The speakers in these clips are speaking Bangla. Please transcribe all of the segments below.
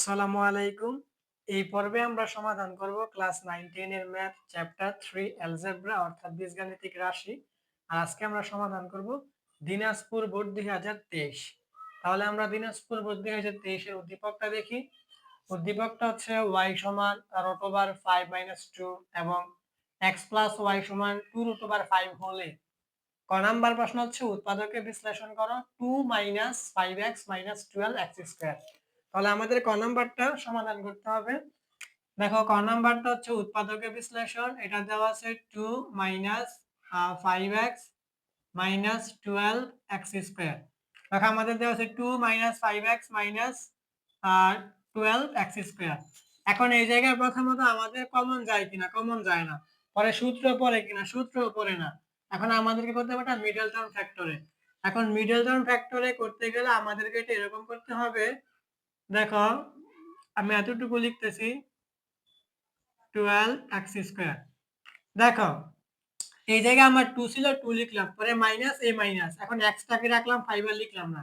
আসসালামু আলাইকুম। এই পর্বে আমরা সমাধান করব ক্লাস 9-10 এর ম্যাথ চ্যাপ্টার 3 অ্যালজেব্রা অর্থাৎ বীজগাণিতিক রাশি। আর আজকে আমরা সমাধান করব দিনাজপুর বোর্ড 2023। তাহলে আমরা দিনাজপুর বোর্ড 2023 এর উদ্দীপকটা দেখি। উদ্দীপকটা হচ্ছে y সমান √5 - 2 এবং x + y সমান 2√5 হলে ক নাম্বার প্রশ্ন হচ্ছে উৎপাদকে বিশ্লেষণ করো 2 - 5x - 12x²। তাহলে আমাদের ক নাম্বারটা সমাধান করতে হবে। দেখো ক নাম্বারটা হচ্ছে উৎপাদকে বিশ্লেষণ, এটা দেওয়া আছে 2 - 5x - 12x²। দেখো আমাদের দেওয়া আছে 2 - 5x - 12x²। এখন এই জায়গায় প্রথমত আমাদের কমন যায় কিনা, কমন যায় না। পরে সূত্র পড়ে কিনা, সূত্র পড়ে না। এখন আমাদেরকে করতে হবে এটা মিডল টার্ম ফ্যাক্টরে। এখন মিডল টার্ম ফ্যাক্টরে করতে গেলে আমাদেরকে এটা এরকম করতে হবে। দেখো আমি এতটুকু লিখতেছি 12x²। দেখো এই জায়গায় আমার 2 ছিল, 2 লিখলাম, পরে মাইনাস এ মাইনাস, এখন এক্সটাকে রাখলাম, 5 আর লিখলাম না।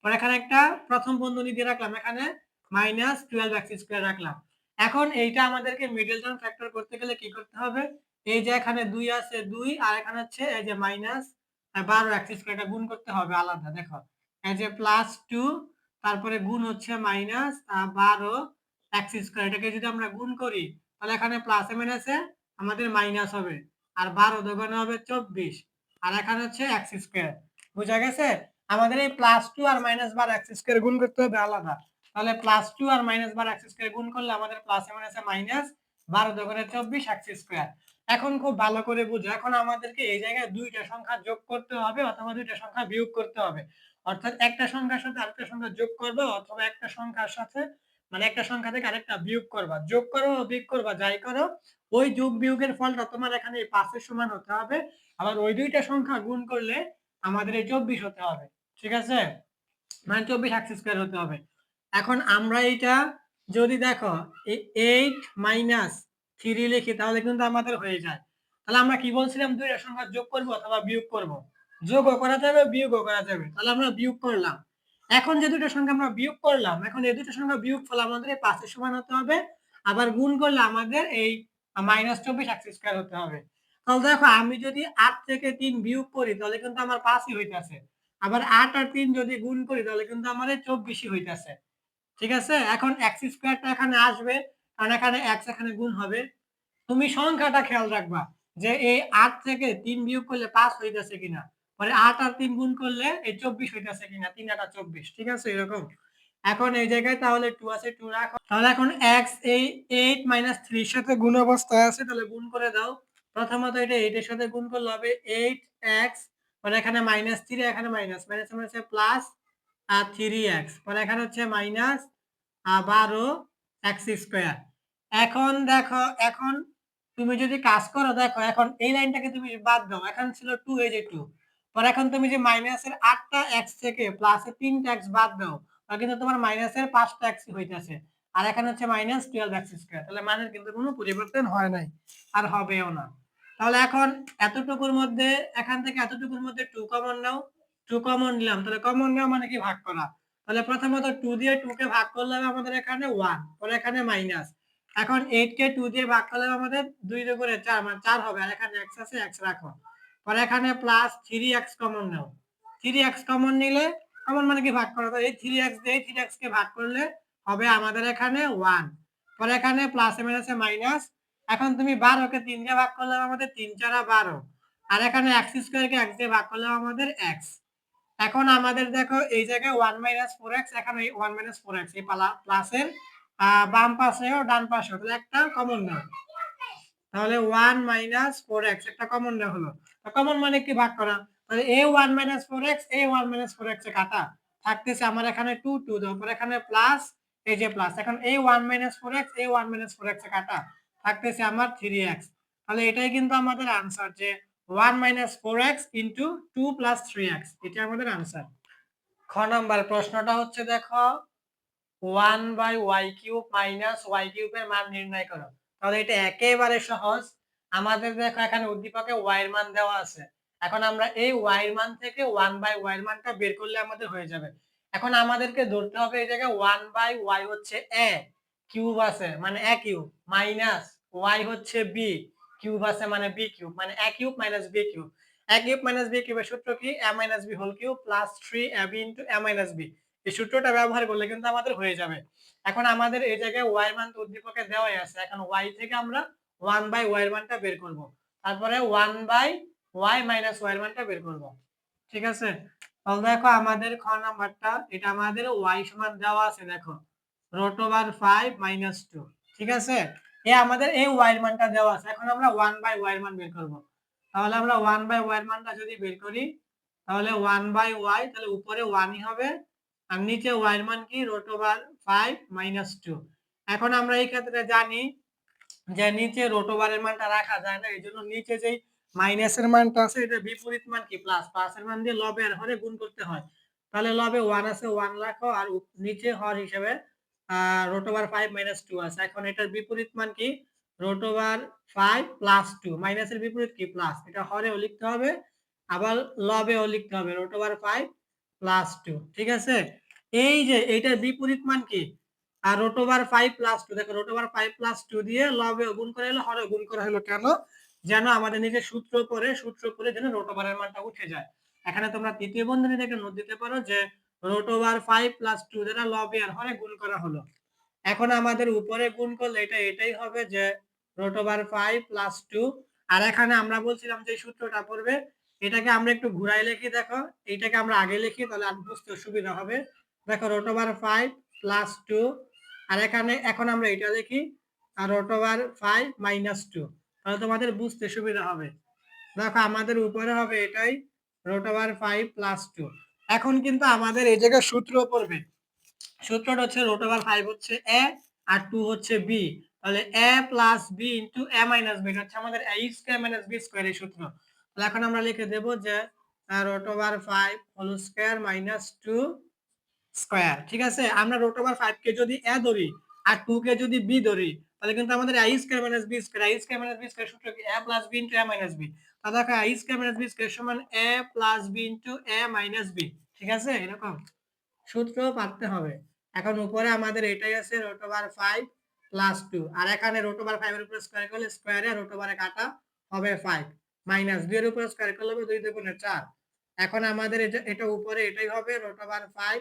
পরে এখানে একটা প্রথম বন্ধনী দিয়ে রাখলাম, এখানে -12x² রাখলাম। এখন এইটা আমাদেরকে মিডল টার্ম ফ্যাক্টর করতে গেলে কি করতে হবে? এই যে এখানে 2 আছে 2, আর এখানে হচ্ছে এই যে -12x², এটা গুণ করতে হবে আলাদা। দেখো এই যে +2, তারপরে গুণ হচ্ছে -12x², এটাকে যদি আমরা গুণ করি তাহলে এখানে প্লাসে মাইনাসে আমাদের মাইনাস হবে, আর 12 দোকানে হবে 24, আর এখানে হচ্ছে x²। বুঝা গেছে? আমাদের এই +2 আর -12x² গুণ করতে হবে আলাদা। তাহলে +2 আর -12x² গুণ করলে আমাদের প্লাসে মাইনাসে মাইনাস, 12 দোকানে 24 x²। এখন খুব ভালো করে বুঝো, এখন আমাদেরকে এই জায়গায় দুইটা সংখ্যা যোগ করতে হবে অথবা দুইটা সংখ্যা বিয়োগ করতে হবে। অর্থাৎ একটা সংখ্যার সাথে আরেকটা সংখ্যা যোগ করবে অথবা একটা সংখ্যার সাথে মানে একটা সংখ্যা থেকে আরেকটা বিয়োগ করবা। যোগ করো বিয়োগ করবা, যাই করো ওই যোগ বিয়োগের ফলটা তোমার এখানে এই 5 এর সমান হতে হবে। আবার ওই দুইটা সংখ্যা গুণ করলে আমাদের এই 24 হতে হবে। ঠিক আছে? মানে 24x² হতে হবে। এখন আমরা এটা যদি দেখো 8 - 3 লিখি তাহলে কিন্তু আমাদের হয়ে যায়। তাহলে আমরা কি বলছিলাম, দুইটা সংখ্যা যোগ করব অথবা বিয়োগ করব। যোগও করা যাবে, বিয়োগও করা যাবে। তাহলে আমরা বিয়োগ করলাম। এখন যে দুটো সংখ্যা আমরা বিয়োগ করলাম, এখন এই দুটো সংখ্যা বিয়োগফল আমাদের এই 5 এর সমান হতে হবে। আবার গুণ করলে আমাদের এই -24x² হতে হবে। তাহলে দেখো আমি যদি 8 থেকে 3 বিয়োগ করি তাহলে কিন্তু আমার 5ই হইতাছে। আবার 8 আর 3 যদি গুণ করি তাহলে কিন্তু আমাদের 24ই হইতাছে। ঠিক আছে? এখন x² টা এখানে আসবে, কারণ এখানে x এখানে গুণ হবে। তুমি সংখ্যাটা খেয়াল রাখবা যে এই 8 থেকে 3 বিয়োগ করলে 5 হইতাছে কিনা, পরে 8 আর 3 গুণ করলে এই 24 হইতাছে কিনা, 3 8 24। ঠিক আছে? এরকম। এখন এই জায়গায় তাহলে 2 আছে, 2 রাখো। তাহলে এখন x এই 8 - 3 এর সাথে গুণ অবস্থায় আছে, তাহলে গুণ করে দাও। প্রথমত এটা 8 এর সাথে গুণ করলে হবে 8x, পরে এখানে -3, এখানে মাইনাস, মাইনাস মানে প্লাস 3x, পরে এখানে হচ্ছে -12x²। এখন দেখো, এখন তুমি যদি কাজ করো, দেখো এখন এই লাইনটাকে তুমি বাদ দাও, এখন ছিল 2, এই যে 2, পরে এখন তুমি যে মাইনাসের 8টা x থেকে প্লাসের 3টা x বাদ দাও, তাহলে কিন্তু তোমার মাইনাসের 5টা x হইতাছে। আর এখানে হচ্ছে -12x²। তাহলে মানের কিন্তু কোনো পরিবর্তন হয় নাই, আর হবেও না। তাহলে এখন এতটুকুর মধ্যে, এখান থেকে এতটুকুর মধ্যে 2 কমন নাও। 2 কমন নিলাম, তাহলে কমন নেওয়া মানে কি, ভাগ করা। তাহলে প্রথমত 2 দিয়ে 2 কে ভাগ করলে আমাদের এখানে 1, পরে এখানে মাইনাস। এখন 8 কে 2 দিয়ে ভাগ করলে আমাদের 2 2 করে 4, মানে 4 হবে, আর এখানে x আছে, x রাখো। পরে এখানে +3x কমন নাও। 3x কমন নিলে, কমন মানে কি, ভাগ করা। তো এই 3x দিয়ে 3x কে ভাগ করলে হবে আমাদের এখানে 1, পরে এখানে প্লাসে মাইনাসে মাইনাস। এখন তুমি 12 কে 3 দিয়ে ভাগ করলে আমাদের 3 4 12, আর এখানে x² কে x দিয়ে ভাগ করলে আমাদের x। এখন আমাদের দেখো এই জায়গায় 1 - 4x, এখানে 1 - 4x, এই প্লাসের বাম পাশেও ডান পাশেও, তাহলে একটা কমন নাও। তাহলে 1 - 4x একটা কমন নেওয়া হলো। তো কমন মানে কি, ভাগ করা। তাহলে a1 - 4x, a1 - 4x এ কাটা থাকতেছে আমার এখানে 2 2, তারপর এখানে প্লাস, এই যে প্লাস। এখন a1 - 4x, a1 - 4x এ কাটা থাকতেছে আমার 3x। তাহলে এটাই কিন্তু আমাদের आंसर, যে 1 - 4x * 2 + 3x, এটা আমাদের आंसर। খ নাম্বার প্রশ্নটা হচ্ছে, দেখো 1/y³ - y³ এর মান নির্ণয় করো। তাহলে এটা একেবারে সহজ। আমাদের দেখো এখানে উদ্দীপকে y এর মান দেওয়া আছে। এখন আমরা এই y এর মান থেকে 1/y এর মানটা বের করলে আমাদের হয়ে যাবে। এখন আমাদেরকে ধরতে হবে এই জায়গায় 1/y হচ্ছে a কিউব আছে মানে a কিউব মাইনাস y হচ্ছে b কিউব আছে মানে b কিউব মানে a cube minus b cube. a cube minus b কিউবের সূত্র কি a minus b whole cube plus 3ab into a minus b। এই সূত্রটা ব্যবহার করলে কিন্তু আমাদের হয়ে যাবে। এখন আমাদের এই জায়গায় y এর মান তো উদ্দীপকে দেওয়াই আছে, এখন y থেকে আমরা 1/y এর মানটা বের করব, তারপরে 1/y মাইনাস y এর মানটা বের করব। ঠিক আছে, তাহলে দেখো আমাদের খ নাম্বারটা, এটা আমাদের y সমান দেওয়া আছে, দেখো √5 - 2। ঠিক আছে, আমাদের এই y এর মানটা দেওয়া আছে, এখন আমরা 1/y এর মান বের করব। তাহলে আমরা 1/y এর মানটা যদি বের করি তাহলে 1/y, তাহলে উপরে 1 ই হবে আর নিচে y এর মান কি √5 - 2। এখন আমরা এই ক্ষেত্রে জানি যে নিচে √এর মানটা রাখা যায় না, এইজন্য নিচে যেই মাইনাসের মানটা আছে এটা বিপরীত মান কি প্লাস, প্লাসের মান দিয়ে লবে আর হরে গুণ করতে হয়। তাহলে লবে 1 আছে 1 রাখো আর নিচে হর হিসেবে √5 - 2 আছে। এখন এটার বিপরীত মান কি √5 + 2, মাইনাসের বিপরীত কি প্লাস, এটা হরেও লিখতে হবে আবার লবেও লিখতে হবে √5 + 2। ঠিক আছে, এই যে এইটার বিপরীত মান কি আর √5 + 2, দেখো √5 + 2 দিয়ে লবে গুণ করা হলো হরে গুণ করা হলো কেন, যেন আমাদের নিজে সূত্র করে যেন √এর মানটা উঠে যায়। এখানে তোমরা তৃতীয় বন্ধনী থেকে নোট দিতে পারো যে √5 + 2 দ্বারা লবে আর হরে গুণ করা হলো। এখন আমাদের উপরে গুণ করলে এটাই হবে যে √5 + 2, আর এখানে আমরা বলছিলাম যে সূত্রটা পড়বে এটাকে আমরা একটু ঘুরাই লিখি, দেখো এইটাকে আমরা আগে লিখি তাহলে আর বুঝতে সুবিধা হবে। দেখো √5 + 2, আর এখানে এখন আমরা এটা লিখি আর √5 - 2, তাহলে তোমাদের বুঝতে সুবিধা হবে। দেখো আমাদের উপরে হবে এটাই √5 + 2। এখন কিন্তু আমাদের এই জায়গায় সূত্র পড়বে, সূত্রটা হচ্ছে √5 হচ্ছে a আর 2 হচ্ছে b, তাহলে a + b into a - b, এটা হচ্ছে আমাদের a² - b² এর সূত্র। তাহলে এখন আমরা লিখে দেব যে √5 হোল স্কয়ার মাইনাস 2 স্কয়ার। ঠিক আছে, আমরা √5 কে যদি a ধরি আর 2 কে যদি b ধরি তাহলে কিন্তু আমাদের a² - b² সূত্র কি a + b into a - b। তাহলে দেখো a² - b² সমান a + b into a - b। ঠিক আছে, এরকম সূত্র পারতে হবে। এখন উপরে আমাদের এটাই আছে √5 + 2, আর এখানে √5 এর উপরে স্কয়ার করলে স্কয়ারে √এ কাটা হবে 5 মাইনাস 2 এর উপরে স্কয়ার করলে হবে 2 2 4। এখন আমাদের এটা উপরে এটাই হবে √5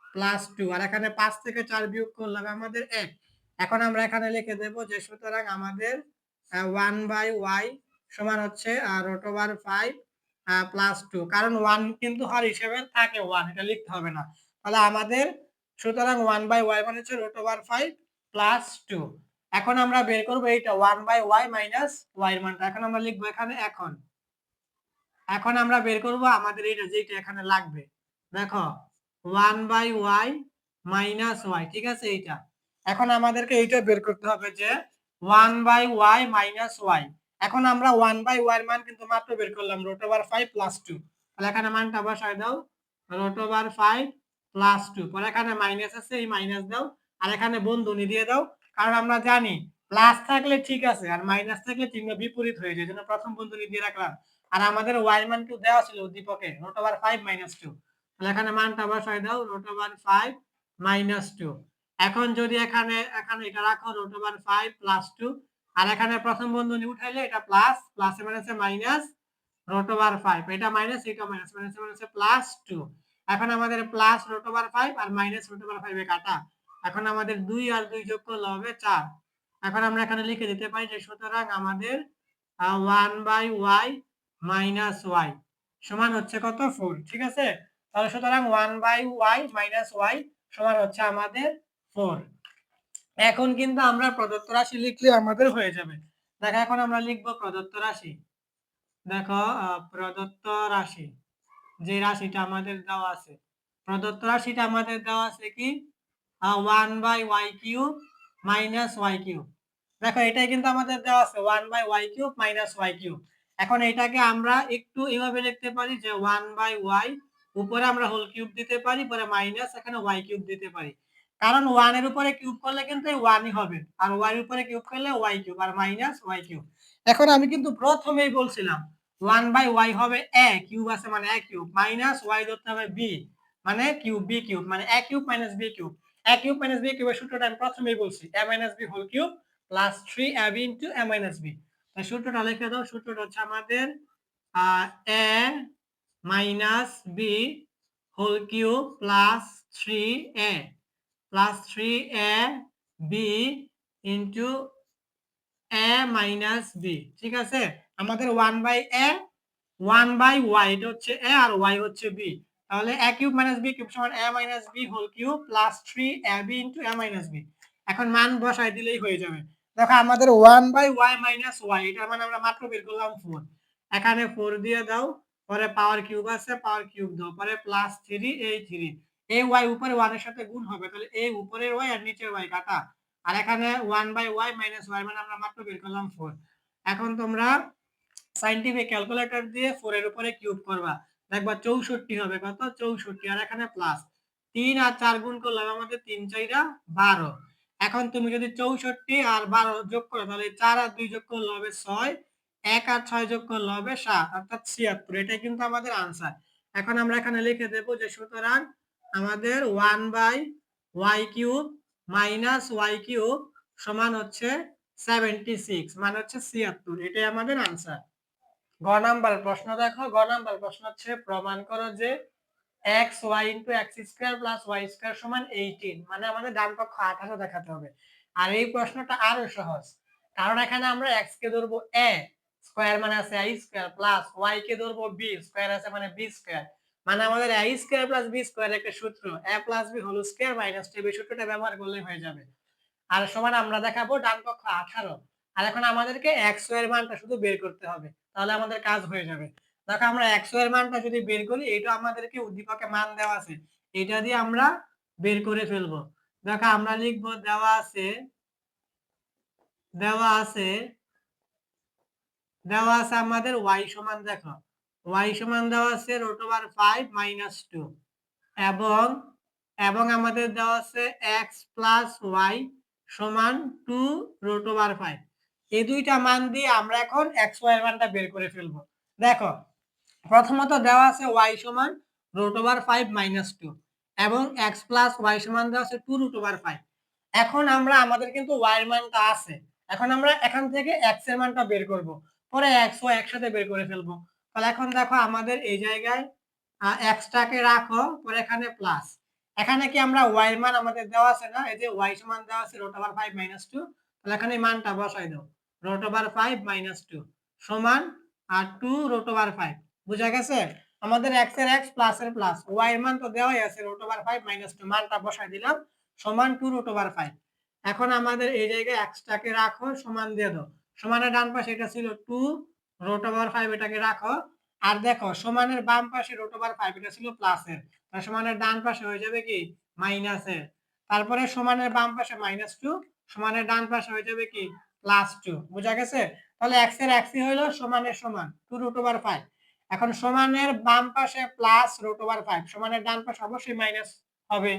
+ 2, আর এখানে 5 থেকে 4 বিয়োগ করলে হবে আমাদের 1। এখন আমরা এখানে লিখে দেব যে সুতরাং আমাদের 1/y সমান হচ্ছে √5 + 2, কারণ 1 কিন্তু হর হিসেবে থাকে 1, এটা লিখতে হবে না। তাহলে আমাদের সুতরাং 1/y মানে হচ্ছে √5 + 2। এখন আমরা বের করব এইটা 1/y মাইনাস y এর মানটা, এখন আমরা লিখব এখানে এখন আমরা বের করব আমাদের এইটা যেটা এখানে লাগবে, দেখো 1/y মাইনাস y। ঠিক আছে, এইটা এখন আমাদেরকে এইটা বের করতে হবে যে 1/y মাইনাস y। এখন আমরা 1/y এর মান কিন্তু মাত্র বের করলাম √5 + 2, তাহলে এখানে মানটা বসায় দাও √5 + 2, পরে এখানে মাইনাস আছে এই মাইনাস দাও আর এখানে বন্ধনী দিয়ে দাও, কারণ আমরা জানি প্লাস থাকলে ঠিক আছে আর মাইনাস থাকলে চিহ্ন বিপরীত হয়ে যায়, জন্য প্রথম বন্ধনী দিয়ে রাখলাম। আর আমাদের y মান তো দেওয়া ছিল উদ্দীপকে √5 - 2, তাহলে এখানে মানটা বসায় দাও √5 - 2। এখন যদি এখানে এটা রাখো √5 + 2, আর এখানে প্রথম বন্ধনী উঠাইলে এটা প্লাস, প্লাসে মানে আছে মাইনাস √5, এটা মাইনাস এটা মাইনাস, মানে প্লাস 2। এখন আমাদের প্লাস √5 আর মাইনাস √5 এ কাটা, এখন আমাদের 2 আর 2 যোগ করলে হবে 4। এখন আমরা এখানে লিখে দিতে পারি যে সুতরাং আমাদের 1/y মাইনাস y সমান হচ্ছে কত 4। ঠিক আছে, তাহলে সুতরাং 1/y মাইনাস y সমান হচ্ছে আমাদের 4। এখন কিন্তু আমরা প্রদত্ত রাশি লিখলে আমাদের হয়ে যাবে। দেখো এখন আমরা লিখব প্রদত্ত রাশি। দেখো প্রদত্ত রাশি, যে রাশিটা আমাদের দেওয়া আছে, প্রদত্ত রাশিটা আমাদের দেওয়া আছে কি 1/y³ মাইনাস y³। দেখো এটাই কিন্তু আমাদের দেওয়া আছে 1/y³ মাইনাস y³। এখন এটাকে আমরা একটু এভাবে লিখতে পারি যে 1/y উপরে আমরা হোল কিউব দিতে পারি, পরে মাইনাস এখানে y³ দিতে পারি, কারণ 1 এর উপরে কিউব করলে কিন্তু এই 1ই হবে আর y এর উপরে কিউব করলে y³ আর মাইনাস y³। এখন আমি কিন্তু প্রথমেই বলছিলাম 1/y হবে a কিউব আছে মানে a কিউব, মাইনাস y ধরতে হবে b মানে কিউব বি কিউব মানে A cube minus B cube. A cube minus B কিউবের সূত্রটা আমি প্রথমেই বলছি, A minus B whole cube plus 3ab into A minus B. তাই সূত্রটা লিখে দাও। সূত্রটা হচ্ছে আমাদের A minus B whole cube plus 3a plus 3a B into A minus B. ঠিক আছে, আমাদের 1/y, এটা হচ্ছে এ আর ওয়াই হচ্ছে বি। তাহলে A cube minus B cube সমান A minus B whole cube plus 3ab into A minus B. এখন মান বসাই দিলেই হয়ে যাবে। দেখো আমাদের 1/y মাইনাস ওয়াই, এটার মানে আমরা মাত্র বের করলাম 4। এখানে 4 দিয়ে দাও, পরে পাওয়ার কিউব আছে, পাওয়ার কিউব দাও, পরে প্লাস 3 এই 3 এই ওয়াই উপরে 1 এর সাথে গুণ হবে, তাহলে এই উপরের ওয়াই আর নিচের ওয়াই কাটা। আর এখানে 1/y মাইনাস ওয়াই মানে আমরা মাত্র বের করলাম 4। এখন তোমরা সাইন্টিফিক ক্যালকুলেটর দিয়ে 4 এর উপরে কিউব করবা, দেখবা 64 হবে। কত? 64। আর এখানে প্লাস 3 আর 4 গুণ করলাম আমাদের 3 4 12। এখন তুমি যদি 64 আর 12 যোগ করো, তাহলে 4 আর 2 যোগ করলে হবে 6, 1 আর 6 যোগ করলে হবে 7, অর্থাৎ 76। এটাই কিন্তু আমাদের আনসার। এখন আমরা এখানে লিখে দেব যে সুতরাং আমাদের 1/y cube minus Y cube সমান হচ্ছে 76, মানে হচ্ছে 76। এটাই আমাদের আনসার। গ নাম্বার প্রশ্ন দেখো। গ নাম্বার প্রশ্ন হচ্ছে প্রমাণ করো যে x y into x square plus y square সমান 18, মানে আমাদের ডান পক্ষ 18 দেখাতে হবে। আর এই প্রশ্নটা আরো সহজ, কারণ এখানে আমরা এক্স কে ধরবো এ স্কোয়ার মানে আছে আই স্কোয়ার, প্লাস ওয়াই কে ধরবো বি স্কোয়ার আছে মানে বি স্কোয়ার, মানে আমাদের I square plus B square একটা সূত্র A plus B whole square minus two, এই সূত্রটা ব্যবহার করলেই হয়ে যাবে। আর সমান আমরা দেখাবো ডান পক্ষ 18। আর এখন আমাদেরকে এক্স এর মানটা শুধু বের করতে হবে, তাহলে আমাদের কাজ হয়ে যাবে। দেখো আমরা এক্স এর মানটা যদি বের করি, এটা আমাদেরকে উদ্দীপকে মান দেওয়া আছে, এটা দিয়ে আমরা বের করে ফেলবো। দেখো আমরা লিখবো দেওয়া আছে দেওয়া আছে দেওয়া আছে আমাদের ওয়াই সমান, দেখো ওয়াই সমান দেওয়া আছে √5 মাইনাস 2, এবং এবং আমাদের দেওয়া আছে এক্স প্লাস ওয়াই সমান 2√5। এই দুইটা মান দিয়ে আমরা এখন এক্স ওয়াই এর মানটা বের করে ফেলবো। দেখো প্রথমত দেওয়া আছে ওয়াই সমান √5 মাইনাস 2 এবং এক্স প্লাস ওয়াই সমান দেওয়া আছে 2√5। এখন আমরা আমাদের কিন্তু ওয়াই এর মানটা আছে, এখন আমরা এখান থেকে এক্স এর মানটা বের করব, পরে এক্স ওয়াই একসাথে বের করে ফেলবো। তাহলে এখন দেখো আমাদের এই জায়গায় এক্সটাকে রাখো, পরে এখানে প্লাস, এখানে কি আমরা ওয়াই এর মান আমাদের দেওয়া আছে না, এই যে ওয়াই সমান দেওয়া আছে √5 মাইনাস 2, তাহলে এখানে মানটা বসাই দাও, √5 মাইনাস 2 সমান আর 2√5। বুঝা গেছে? আমাদের এক্স এর এক্স প্লাস এর প্লাস, ওয়াই এর মান তো দেওয়াই আছে √5 মাইনাস 2, মানটা বসাই দিলাম সমান 2√5। এখন আমাদের এই জায়গায় এক্সটাকে রাখো, সমান দিয়ে দাও, সমানের ডান পাশে এটা ছিল 2√5, এটাকে রাখো। আর দেখো সমানের বাম পাশে √5 এটা ছিল প্লাসের, তার সমানের ডান পাশে হয়ে যাবে কি মাইনাসের। তারপরে সমানের বাম পাশে -2, সমানের ডান পাশে হয়ে যাবে কি +2। বুঝা গেছে? তাহলে x এর x হইলো সমানের সমান 2√5। এখন সমানের বাম পাশে +√5, সমানের ডান পাশে অবশ্যই মাইনাস হবে,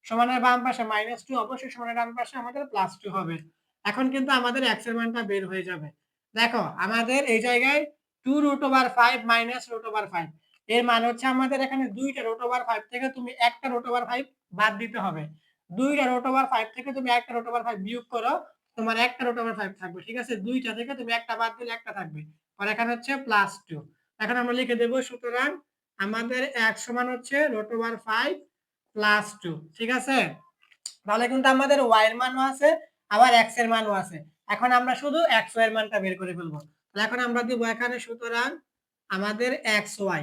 সমানের বাম পাশে -2, অবশ্যই সমানের ডান পাশে আমাদের +2 হবে। এখন কিন্তু আমাদের x এর মানটা বের হয়ে যাবে। দেখো আমাদের এই জায়গায় 2√5 -√5, এর মানে হচ্ছে আমাদের এখানে দুইটা √5 থেকে তুমি একটা √5 বাদ দিতে হবে। দুইটা √5 থেকে তুমি একটা √5 বিয়োগ করো, তোমার একটা √5 থাকবে। ঠিক আছে, দুইটা থেকে তুমি একটা বাদ দিলে একটা থাকবে। আর এখানে হচ্ছে +2। এখন আমরা লিখে দেব সুতরাং আমাদের x সমান হচ্ছে √5 +2। ঠিক আছে, তাহলে কিন্তু আমাদের y এর মানও আছে, আবার x এর মানও আছে। এখন আমরা শুধু x y এর মানটা বের করে ফেলবো। তাহলে এখন আমরা দিব এখানে সুতরাং আমাদের x y,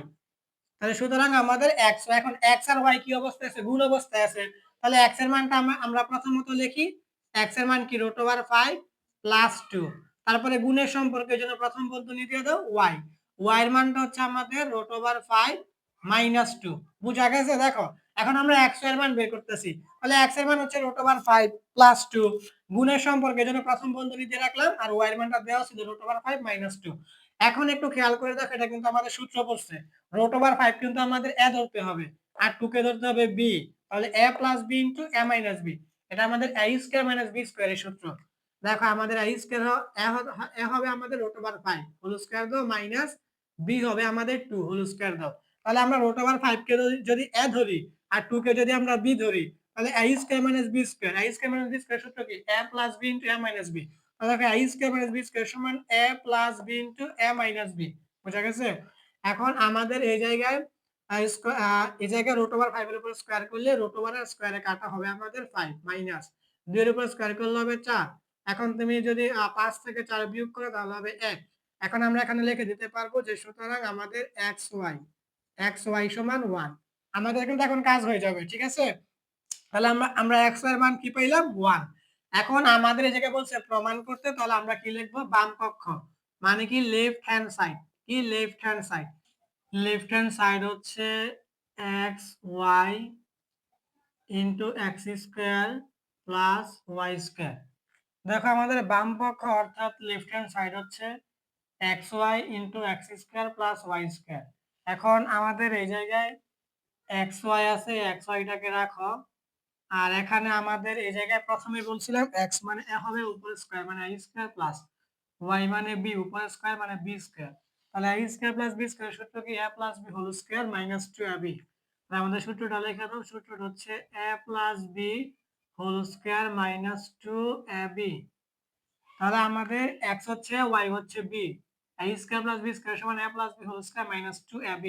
তাহলে সুতরাং আমাদের x, এখন x আর y কি অবস্থায় আছে? গুণ অবস্থায় আছে। তাহলে x এর মানটা আমরা প্রথমত লিখি, x এর মান কি √5 +2, তারপরে গুণের সম্পর্কের জন্য প্রথম বন্ধনী দিয়ে দাও y, y এর মানটা হচ্ছে আমাদের √5 -2। বুঝা গেছে? দেখো এখন আমরা x এর মান বের করতেছি, তাহলে x এর মান হচ্ছে √5 +2, গুণের সম্পর্কের জন্য প্রথম বন্ধনী দিয়ে রাখলাম, আর y এর মানটা দেওয়া ছিল √5 -2। এখন একটু খেয়াল করে দেখো, এটা কিন্তু আমাদের সূত্র পড়ছে, √5 কিন্তু আমাদের এ ধরতে হবে আর 2 কে ধরতে হবে বি, তাহলে a plus b into a minus b, এটা আমাদের a square minus b square এর সূত্র। দেখো আমাদের a স্কয়ার a হবে আমাদের √5 হোল স্কয়ার দাও মাইনাস বি হবে আমাদের 2 হোল স্কয়ার দাও। তাহলে আমরা √5 কে যদি a ধরি আর 2 কে যদি আমরা b ধরি তাহলে a square minus b square, a square minus b square সূত্র কি a প্লাস b into a minus b। তাহলে দেখো a square minus b square সমান a প্লাস b into a minus b। বুঝা গেছে? এখন আমাদের এই জায়গায় এই জায়গায় রুট ওভার 5 এর উপর স্কয়ার করলে রুট ওভার আর স্কয়ারে কাটা হবে আমাদের 5 মাইনাস 2 এর উপর স্কয়ার করলে হবে 4। এখন তুমি যদি 5 থেকে 4 বিয়োগ করো তাহলে হবে 1। এখন আমরা এখানে লিখে দিতে পারবো যে সুতরাং আমাদের xy সমান 1। আমাদের কিন্তু এখন কাজ হয়ে যাবে, ঠিক আছে? তাহলে আমরা x এর মান কি পাইলাম 1। এখন আমাদের এই জায়গায় বলছে প্রমাণ করতে, তাহলে আমরা কি লিখবো বাম পক্ষ, মানে কি লেফট হ্যান্ড সাইড। কি left hand side? Left hand side হচ্ছে xy into x square plus y square. দেখো আমাদের বাম পক্ষ অর্থাৎ লেফট হ্যান্ড সাইড হচ্ছে xy into x square plus y square. এখন আমাদের এই জায়গায় xy আছে, xy-টাকে রাখো। আর এখানে আমাদের এই জায়গায় প্রথমে বলছিলাম x মানে a হবে উপরে স্কয়ার মানে a স্কয়ার প্লাস y মানে b উপরে স্কয়ার মানে b স্কয়ার। তাহলে a square plus b square সূত্র কি a প্লাস b whole square minus 2ab। তাহলে আমাদের সূত্রটা লেখা দাও, সূত্রটা হচ্ছে a প্লাস b whole square minus 2ab। তাহলে আমাদের x হচ্ছে y হচ্ছে b, a square plus b square সমান a প্লাস b whole square minus 2ab।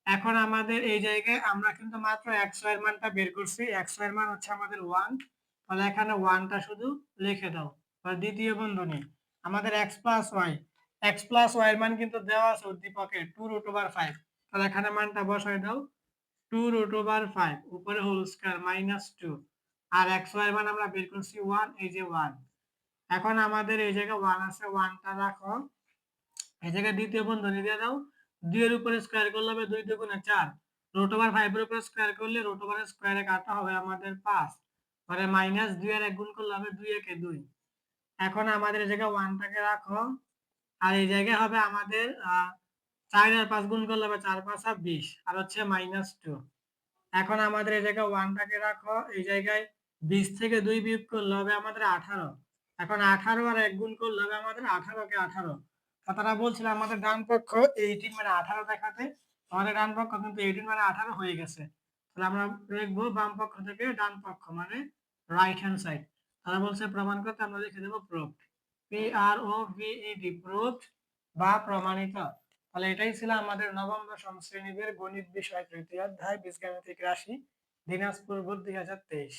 এখন আমাদের এই জায়গায় আমরা কিন্তু মাত্র xy এর মানটা বের করছি, xy এর মান হচ্ছে আমাদের 1। তাহলে এখানে 1টা শুধু লিখে দাও। আর দ্বিতীয় বন্ধনী আমাদের x প্লাস y এর মান কিন্তু দেওয়া আছে উদ্দীপকে 2√5। তাহলে এখানে মানটা বসায় দাও 2√5 উপরে হোল স্কয়ার মাইনাস 2। আর xy এর মান আমরা বের করছি 1, এই যে 1। এখন আমাদের এই জায়গায় 1 আছে, 1টা রাখো। এই জায়গায় দ্বিতীয় বন্ধনী দিয়ে দাও, 2 এর উপরে স্কয়ার করলে হবে 2 দুগুণে 4, রুট ওভার 5 এর উপরে স্কয়ার করলে রুট ওভার স্কয়ারে কাটা হবে আমাদের 5, পরে মাইনাস 2 এর 1 গুণ করলে হবে 2 একে 2। এখন আমাদের এই জায়গায় 1টাকে রাখো। আর এই জায়গায় হবে আমাদের 4 আর 5 গুণ করলে হবে 4 5 20 আর হচ্ছে মাইনাস 2। এখন আমাদের এই জায়গায় 1টাকে রাখো। এই জায়গায় 20 থেকে 2 বিয়োগ করলে হবে আমাদের 18। এখন 18 আর 1 গুণ করলে হবে আমাদের 18 কে 18। কথাটা বলছিলাম আমাদের ডান পক্ষ 18 মানে 18 দেখাতে, আমাদের ডান পক্ষ কিন্তু 18 মানে 18 হয়ে গেছে। তাহলে আমরা লিখবো বাম পক্ষ থেকে ডান পক্ষ মানে রাইট হ্যান্ড সাইড। তারা বলছে প্রমাণ করতে, আমরা লিখে দেবো প্রুভড, PROVED প্রুভড বা প্রমাণিত। তাহলে এটাই ছিল আমাদের নবম দশম শ্রেণীদের গণিত বিষয় তৃতীয় অধ্যায় বীজগাণিতিক রাশি, দিনাজপুর বোর্ড 2023।